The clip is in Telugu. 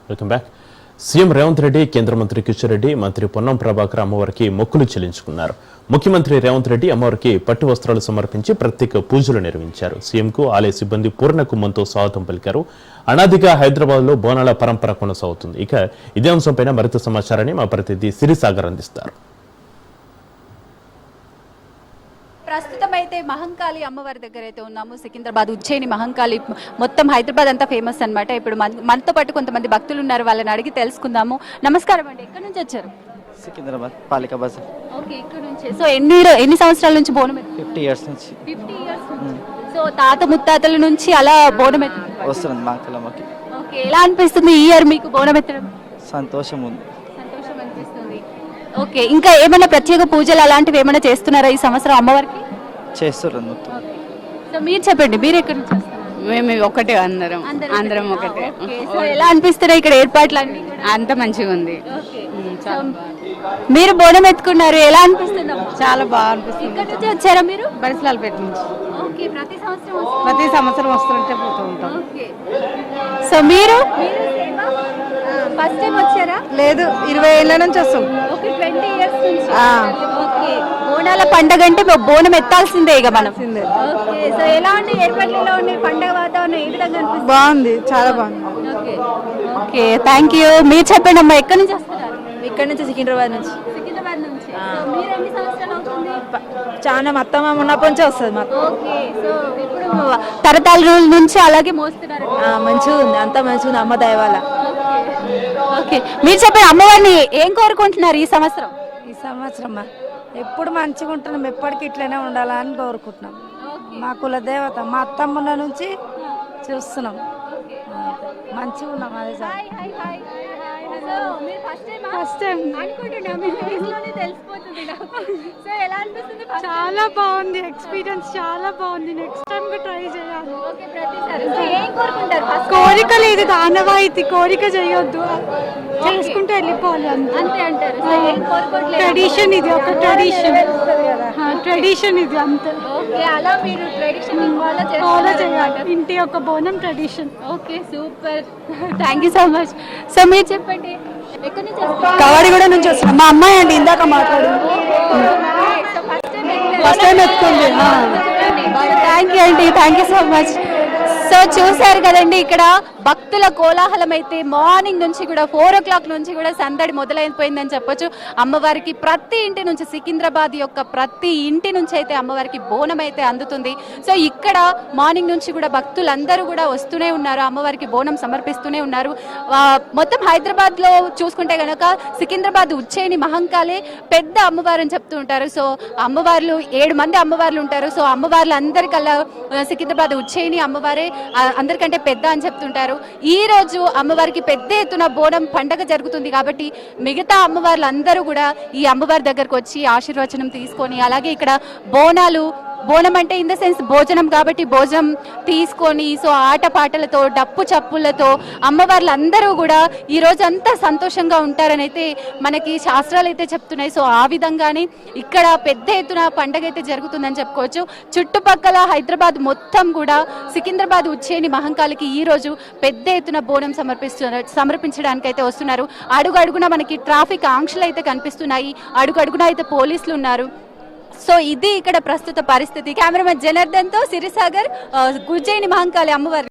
Welcome back. CM Revanth Reddy, కేంద్ర మంత్రి కిషన్ రెడ్డి, మంత్రి పొన్నం ప్రభాకర్ అమ్మవారికి మొక్కులు చెల్లించుకున్నారు. ముఖ్యమంత్రి రేవంత్ రెడ్డి అమ్మవారికి పట్టు వస్త్రాలు సమర్పించి ప్రత్యేక పూజలు నిర్వహించారు. సీఎంకు ఆలయ సిబ్బంది పూర్ణ కుంభంతో స్వాగతం పలికారు. అనాదిగా హైదరాబాద్ లో బోనాల పరంపర కొనసాగుతుంది. ఇక ఇదే అంశంపై మరింత సమాచారాన్ని మా ప్రతినిధి సిరిసాగర్ అందిస్తారు. ప్రస్తుతం అయితే మహంకాళి అమ్మవారి దగ్గర అయితే ఉన్నాము. సికింద్రాబాద్ ఉజ్జయిని మహంకాళి మొత్తం హైదరాబాద్ అంతా ఫేమస్ అన్నమాట. ఇప్పుడు మనతో పాటు కొంతమంది భక్తులు ఉన్నారు, వాళ్ళని అడిగి తెలుసుకుందాము. నమస్కారం అండి, ఎక్కడి నుంచి వచ్చారు? సికింద్రాబాద్ పాలికా బజార్. ఓకే, ఇక్కడ నుంచి. సో ఎన్ని సంవత్సరాల నుంచి బోనం 50 years నుంచి. 50 years నుంచి. సో తాత ముత్తాతల నుంచి అలా బోనం వస్తుంది మాకలమ్మకి. ఓకే, ఎలా అనిపిస్తుంది ఈ ఇయర్ మీకు బోనం ఎత్తడం? సంతోషం ఉంది. సంతోషం అనిపిస్తుంది. ఓకే, ఇంకా ఏమైనా ప్రత్యేక పూజలు అలాంటివి ఏమైనా చేస్తున్నారా ఈ సంవత్సరం అమ్మవారికి? చేస్తున్నారు మొత్తం. సో మీరు చెప్పండి, మీరు ఎక్కడి నుంచి వస్తున్నారు? మేము ఒకటే అందరం ఒకటే. సో ఎలా అనిపిస్తున్నాయి ఇక్కడ ఏర్పాట్లు అన్ని? అంత మంచిగా ఉంది. మీరు బోనం ఎత్తుకున్నారు, ఎలా అనిపిస్తుంది? చాలా బాగా అనిపిస్తుంది. ఇక్కడ నుంచి వచ్చారా మీరు? బరిసలాలపేట నుంచి. ఓకే, ప్రతి సంవత్సరం వస్తుంటే పోతూ ఉంటాం. సో మీరు ఫస్ట్ టైం వచ్చారా? లేదు, 20 ఏళ్ళ నుంచి వస్తాం. ఓకే, 20 years నుంచి. ఓకే, బోనాల పండగ అంటే బోనం ఎత్తాల్సిందే ఇక మనం. ఓకే, సో ఎలా ఉంది ఏర్పాట్లు, ఎలా ఉంది పండగ వాతావరణం, ఏ విధంగా అనిపిస్తుంది? బాగుంది, చాలా బాగుంది. Okay okay, thank you. మీరు చెప్పండి అమ్మా, ఎక్కడి నుంచి వస్తున్నారు? ఇక్కడ నుంచి సికింద్రాబాద్ నుంచి. సికింద్రాబాద్ నుంచి. సో మీరు ఎన్ని సంవత్సరాలు అవుతుంది? చాలా మా అత్తమ్మ ఉన్నప్పటి నుంచి వస్తుంది మాకు. ఓకే, సో ఇప్పుడు తరతరాల రోజుల నుంచి అలాగే మోస్తున్నారు. మంచిగా ఉంది, అంతా మంచిగా ఉంది అమ్మ దయ వల్ల. ఓకే, మీరు చెప్పండి అమ్మవారిని ఏం కోరుకుంటున్నారు ఈ సంవత్సరం? ఈ సంవత్సరం ఎప్పుడు మంచిగా ఉంటున్నాం, ఎప్పటికీ ఇట్లనే ఉండాలని కోరుకుంటున్నాం. మా కుల దేవత మా అత్తమ్మ నుంచి చూస్తున్నాం, మంచిగా ఉన్నాం. అదే సార్ ఫస్ట్ టైం అనుకుంటున్నా, మీ ఫేస్ లోనే తెలిసిపోతుంది నాకు. సో ఎలా అనిపిస్తుంది? చాలా బాగుంది, ఎక్స్పీరియన్స్ చాలా బాగుంది. నెక్స్ట్ టైం ట్రై చేయాలి. ఓకే, ప్రతిసారి సో ఏం కోరుకుంటారు? కోరిక లేదు, దానవాయితీ. కోరిక చేయొద్దు, చేసుకుంటూ వెళ్ళిపోవాలి అంతే. అంతే అంటారు. సో ఏం కోరుకోవట్లేదు, ట్రెడిషన్ ఇది, ఒక ట్రెడిషన్ ఇది అంతే. ఓకే, అలా మీరు ట్రెడిషన్ ఫాలో చేయాలి. ఇంటి యొక్క బోనం tradition. Okay, super, thank you so much. So మీరు చెప్పండి, ఎక్కడి నుంచి వస్తారు? కవాడిగూడ నుంచి వస్తున్నాం. మా అమ్మాయి అండి ఇందాక మాట్లాడు. ఫస్ట్ టైం ఎత్తుకుంది. థ్యాంక్ యూ అండి, thank you so much. So చూసారు కదండి, ఇక్కడ భక్తుల కోలాహలం అయితే మార్నింగ్ నుంచి కూడా 4 o'clock నుంచి కూడా సందడి మొదలైపోయిందని చెప్పొచ్చు. అమ్మవారికి ప్రతి ఇంటి నుంచి, సికింద్రాబాద్ యొక్క ప్రతి ఇంటి నుంచి అయితే అమ్మవారికి బోనం అయితే అందుతుంది. సో ఇక్కడ మార్నింగ్ నుంచి కూడా భక్తులందరూ కూడా వస్తూనే ఉన్నారు, అమ్మవారికి బోనం సమర్పిస్తూనే ఉన్నారు. మొత్తం హైదరాబాద్లో చూసుకుంటే కనుక సికింద్రాబాద్ ఉజ్జయిని మహంకాళి పెద్ద అమ్మవారు అని చెప్తూ ఉంటారు. సో అమ్మవార్లు 7 మంది అమ్మవార్లు ఉంటారు. సో అమ్మవార్లు అందరికల్లా సికింద్రాబాద్ ఉజ్జయిని అమ్మవారే అందరికంటే పెద్ద అని చెప్తుంటారు. ఈ రోజు అమ్మవారికి పెద్ద ఎత్తున బోనం పండగ జరుగుతుంది కాబట్టి మిగతా అమ్మవార్లు అందరూ కూడా ఈ అమ్మవారి దగ్గరకు వచ్చి ఆశీర్వచనం తీసుకొని, అలాగే ఇక్కడ బోనం అంటే ఇన్ ద సెన్స్ భోజనం కాబట్టి భోజనం తీసుకొని, సో ఆటపాటలతో డప్పు చప్పులతో అమ్మవార్లు అందరూ కూడా ఈ రోజు అంతా సంతోషంగా ఉంటారని అయితే మనకి శాస్త్రాలు అయితే చెప్తున్నాయి. సో ఆ విధంగానే ఇక్కడ పెద్ద ఎత్తున పండగ అయితే జరుగుతుందని చెప్పుకోవచ్చు. చుట్టుపక్కల హైదరాబాద్ మొత్తం కూడా సికింద్రాబాద్ ఉజ్జయిని మహంకాళికి ఈ రోజు పెద్ద ఎత్తున బోనం సమర్పించడానికి అయితే వస్తున్నారు. అడుగున మనకి ట్రాఫిక్ ఆంక్షలు అయితే కనిపిస్తున్నాయి, అడుగున అయితే పోలీసులు ఉన్నారు. సో ఇది ఇక్కడ ప్రస్తుత పరిస్థితి. కెమెరామెన్ జనార్దన్తో సిరిసాగర్, ఉజ్జయిని మహంకాళి అమ్మవారి.